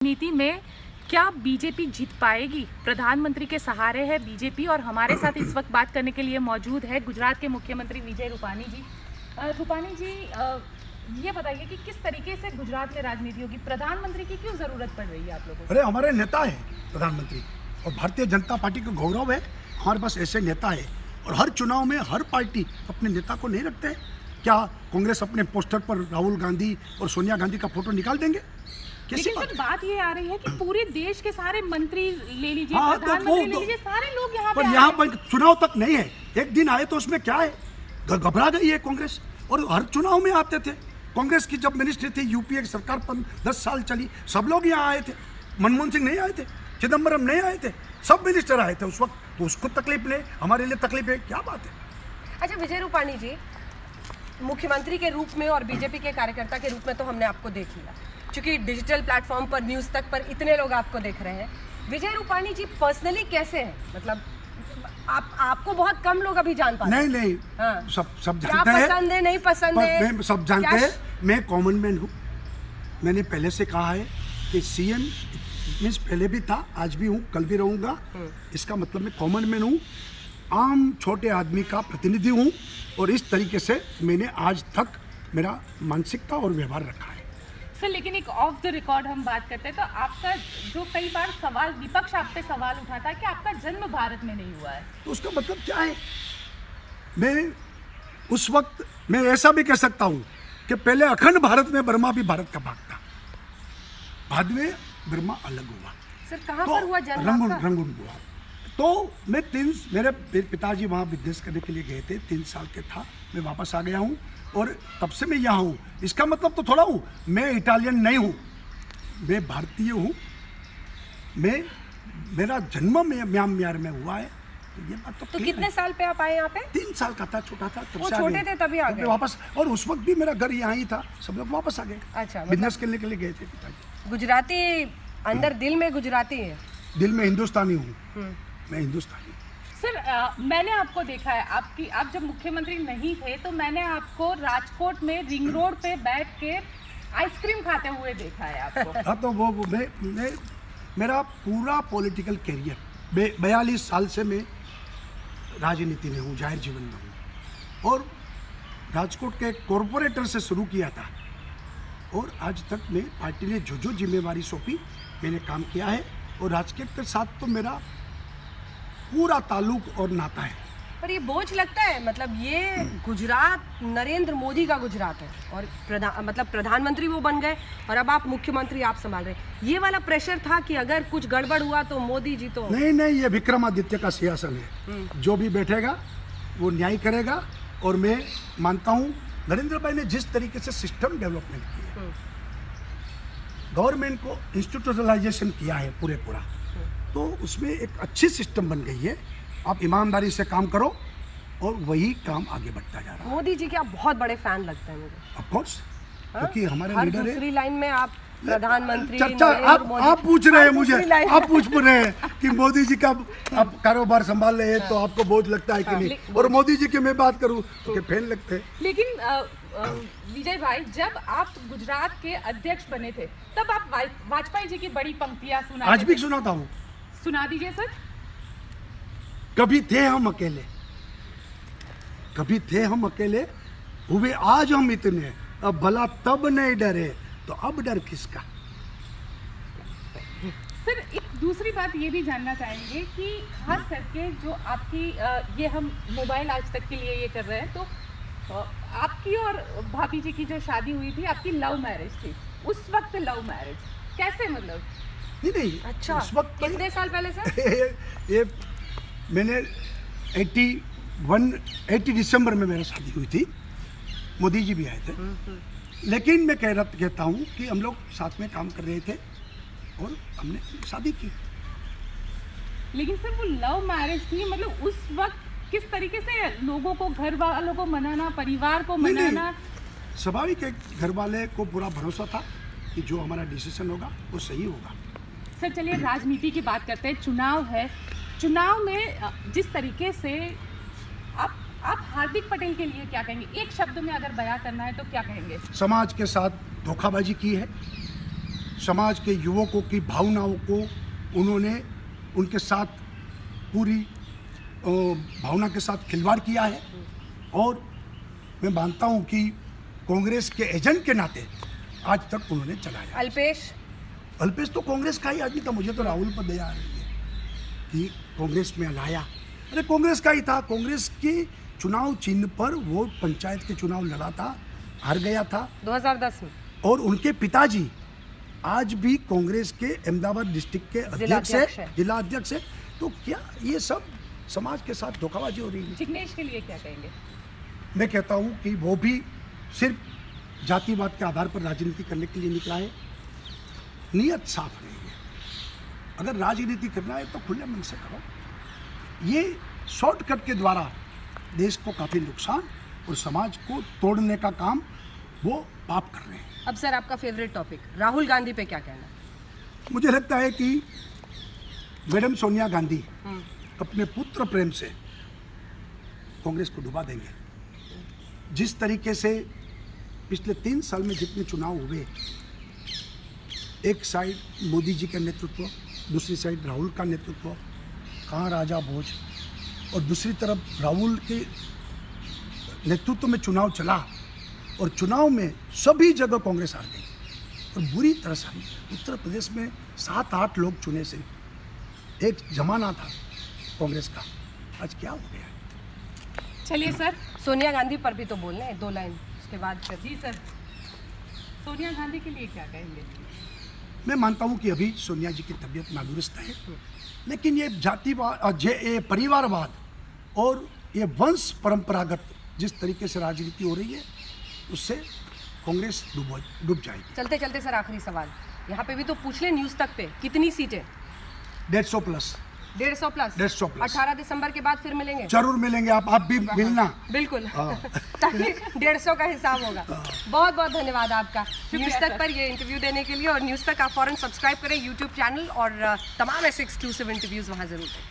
राजनीति में क्या बीजेपी जीत पाएगी? प्रधानमंत्री के सहारे है बीजेपी और हमारे साथ इस वक्त बात करने के लिए मौजूद है गुजरात के मुख्यमंत्री विजय रूपानी जी। रूपानी जी, ये बताइए कि किस तरीके से गुजरात में राजनीति होगी? प्रधानमंत्री की क्यों जरूरत पड़ रही है आप लोगों को? अरे हमारे नेता है प्रधानमंत्री, और भारतीय जनता पार्टी का गौरव है हमारे पास ऐसे नेता है। और हर चुनाव में हर पार्टी अपने नेता को नहीं रखते। क्या कांग्रेस अपने पोस्टर पर राहुल गांधी और सोनिया गांधी का फोटो निकाल देंगे? लेकिन सर बात ये आ रही है कि पूरे देश के सारे मंत्री ले लीजिए, हाँ, प्रधानमंत्री ले लीजिए, सारे लोग यहाँ पर यहाँ पर चुनाव तक नहीं है। एक दिन आए तो उसमें क्या है, घबरा गई है कांग्रेस। और हर चुनाव में आते थे। कांग्रेस की जब मिनिस्ट्री थी, यूपीए की सरकार 10 साल चली, सब लोग यहाँ आए थे। मनमोहन सिंह नहीं आए थे, चिदम्बरम नहीं आए थे, सब मिनिस्टर आए थे उस वक्त। तो उसको तकलीफ नहीं, हमारे लिए तकलीफ है, क्या बात है। अच्छा विजय रूपानी जी, मुख्यमंत्री के रूप में और बीजेपी के कार्यकर्ता के रूप में तो हमने आपको देख लिया, क्योंकि डिजिटल प्लेटफॉर्म पर, न्यूज़ तक पर इतने लोग आपको देख रहे हैं। विजय रूपानी जी पर्सनली कैसे हैं? मतलब आपको बहुत कम लोग अभी जान पाते हैं। नहीं हाँ। सब जानते हैं। पसंद है नहीं पसंद है, मैं सब जानते हैं। मैं कॉमन मैन हूँ। मैंने पहले से कहा है कि सीएम मीन्स पहले भी था, आज भी हूँ, कल भी रहूँगा। इसका मतलब मैं कॉमन मैन हूँ, आम छोटे आदमी का प्रतिनिधि हूँ। और इस तरीके से मैंने आज तक मेरा मानसिकता और व्यवहार रखा है। सर लेकिन एक ऑफ द रिकॉर्ड हम बात करते हैं तो आपका जो कई बार सवाल, विपक्ष आप पे सवाल उठाता है कि आपका जन्म भारत में नहीं हुआ है, तो उसका मतलब क्या है? मैं उस वक्त मैं ऐसा भी कह सकता हूँ कि पहले अखंड भारत में बर्मा भी भारत का भाग था, बाद में बर्मा अलग हुआ। सर कहाँ तो पर हुआ जन्म? रंगून हुआ। तो मैं मेरे पिताजी वहाँ बिजनेस करने के लिए गए थे, 3 साल के था, मैं वापस आ गया हूँ और तब से मैं यहाँ हूँ। इसका मतलब तो थोड़ा हूँ, मैं इटालियन नहीं हूँ, मैं भारतीय हूँ। मेरा जन्म म्यांमार में हुआ है। तो ये बात तो कितने साल पे आप आए यहाँ पे? 3 साल का था, छोटा था तब वो से आ छोटे गए। थे तभी आ गए वापस। और उस वक्त भी मेरा घर यहाँ ही था, सब लोग वापस आ गए। अच्छा, बिजनेस करने के लिए गए थे पिताजी। गुजराती अंदर दिल में गुजराती है, दिल में हिंदुस्तानी हूँ, मैं हिंदुस्तानी। सर मैंने आपको देखा है, आप जब मुख्यमंत्री नहीं थे तो मैंने आपको राजकोट में रिंग रोड पे बैठ के आइसक्रीम खाते हुए देखा है आपको। हाँ, तो वो मेरा पूरा पॉलिटिकल कैरियर 42 साल से मैं राजनीति में हूँ, जाहिर जीवन में हूँ। और राजकोट के कॉरपोरेटर से शुरू किया था और आज तक मैं पार्टी ने जो जिम्मेवारी सौंपी मैंने काम किया है। और राजकोट के साथ तो मेरा पूरा ताल्लुक और नाता है। पर ये बोझ लगता है, मतलब ये गुजरात नरेंद्र मोदी का गुजरात है और प्रधानमंत्री वो बन गए और अब आप मुख्यमंत्री आप संभाल रहे हैं। ये वाला प्रेशर था कि अगर कुछ गड़बड़ हुआ तो मोदी जी तो नहीं, ये विक्रमादित्य का सिंहासन है, जो भी बैठेगा वो न्याय करेगा। और मैं मानता हूँ नरेंद्र भाई ने जिस तरीके से सिस्टम डेवलपमेंट किया है, गवर्नमेंट को इंस्टीट्यूशनलाइजेशन किया है पूरा, तो उसमें एक अच्छी सिस्टम बन गई है। आप ईमानदारी से काम करो और वही काम आगे बढ़ता जा रहा है। मोदी जी के आप बहुत बड़े फैन लगते हैं मुझे। ऑफ कोर्स, क्योंकि हमारे हर लीडर है। दूसरी लाइन में आप प्रधानमंत्री चर्चा आप पूछ रहे हैं मुझे, आप पूछ रहे हैं कि मोदी जी का आप कारोबार संभाल रहे हैं तो आपको बोझ लगता है कि नहीं। और मोदी जी की मैं बात करूं तो फैन लगते हैं। लेकिन विजय भाई, जब आप गुजरात के अध्यक्ष बने थे तब आप वाजपेयी जी की बड़ी पंक्तियां सुनाते आज भी सुनाता हूँ। सुना दीजिए सर। कभी थे हम अकेले, कभी थे हम अकेले, हुए आज हम इतने, अब भला तब नहीं डरे तो अब डर किसका। सर एक दूसरी बात ये भी जानना चाहेंगे कि खास करके जो आपकी ये हम मोबाइल आज तक के लिए ये कर रहे हैं, तो आपकी और भाभी जी की जो शादी हुई थी, आपकी लव मैरिज थी। उस वक्त लव मैरिज कैसे, मतलब? नहीं, अच्छा, उस वक्त कितने साल पहले सर? ये मैंने 80 दिसंबर में मेरी शादी हुई थी, मोदी जी भी आए थे। लेकिन मैं कहता हूँ कि हम लोग साथ में काम कर रहे थे और हमने शादी की। लेकिन सर वो लव मैरिज थी, मतलब उस वक्त किस तरीके से लोगों को, घर वालों को मनाना, परिवार को मनाना? स्वाभाविक है, घर वाले को पूरा भरोसा था कि जो हमारा डिसीजन होगा वो सही होगा। सर चलिए राजनीति की बात करते हैं। चुनाव है, चुनाव में जिस तरीके से आप हार्दिक पटेल के लिए क्या कहेंगे? एक शब्द में अगर बयां करना है तो क्या कहेंगे? समाज के साथ धोखाबाजी की है, समाज के युवकों की भावनाओं को उन्होंने उनके साथ पूरी भावना के साथ खिलवाड़ किया है। और मैं मानता हूं कि कांग्रेस के एजेंट के नाते आज तक उन्होंने चलाया। अल्पेश तो कांग्रेस का ही आदमी था। मुझे तो राहुल पर दया आ रही है कि कांग्रेस में लाया। अरे कांग्रेस का ही था। कांग्रेस की चुनाव चिन्ह पर वो पंचायत के चुनाव लड़ा था, हार गया था 2010 में। और उनके पिताजी आज भी कांग्रेस के अहमदाबाद डिस्ट्रिक्ट के अध्यक्ष है, जिला अध्यक्ष है। तो क्या ये सब समाज के साथ धोखाबाजी हो रही है? जिग्नेश के लिए क्या कहेंगे? मैं कहता हूँ कि वो भी सिर्फ जातिवाद के आधार पर राजनीति करने के लिए निकला है। नीयत साफ नहीं है। अगर राजनीति करना है तो खुले मन से करो। ये शॉर्टकट के द्वारा देश को काफ़ी नुकसान और समाज को तोड़ने का काम वो पाप कर रहे हैं। अब सर आपका फेवरेट टॉपिक राहुल गांधी पे क्या कहना है? मुझे लगता है कि मैडम सोनिया गांधी अपने पुत्र प्रेम से कांग्रेस को डुबा देंगे। जिस तरीके से पिछले 3 साल में जितने चुनाव हुए, एक साइड मोदी जी का नेतृत्व, दूसरी साइड राहुल का नेतृत्व, कहाँ राजा भोज, और दूसरी तरफ राहुल के नेतृत्व में चुनाव चला और चुनाव में सभी जगह कांग्रेस हार गई और बुरी तरह से हारी। उत्तर प्रदेश में 7-8 लोग चुने से एक जमाना था कांग्रेस का, आज क्या हो गया? चलिए सर, सोनिया गांधी पर भी तो बोलना है 2 लाइन, उसके बाद फिर। जी सर, सोनिया गांधी के लिए क्या कहेंगे? मैं मानता हूं कि अभी सोनिया जी की तबीयत नादुरुस्त है, लेकिन ये जातिवाद, ये परिवारवाद और ये वंश परंपरागत जिस तरीके से राजनीति हो रही है, उससे कांग्रेस डूब जाएगी। चलते चलते सर आखिरी सवाल यहाँ पे भी तो पूछ ले, न्यूज़ तक पे कितनी सीटें? 150 प्लस। 150 प्लस। 150 प्लस। 18 दिसंबर के बाद फिर मिलेंगे? जरूर मिलेंगे। आप भी मिलना। बिल्कुल। ताकि 150 का हिसाब होगा। बहुत बहुत धन्यवाद आपका न्यूज़ तक पर ये इंटरव्यू देने के लिए। और न्यूज़ तक आप फौरन सब्सक्राइब करें यूट्यूब चैनल, और तमाम ऐसे एक्सक्लूसिव इंटरव्यूज़ वहाँ ज़रूर दें।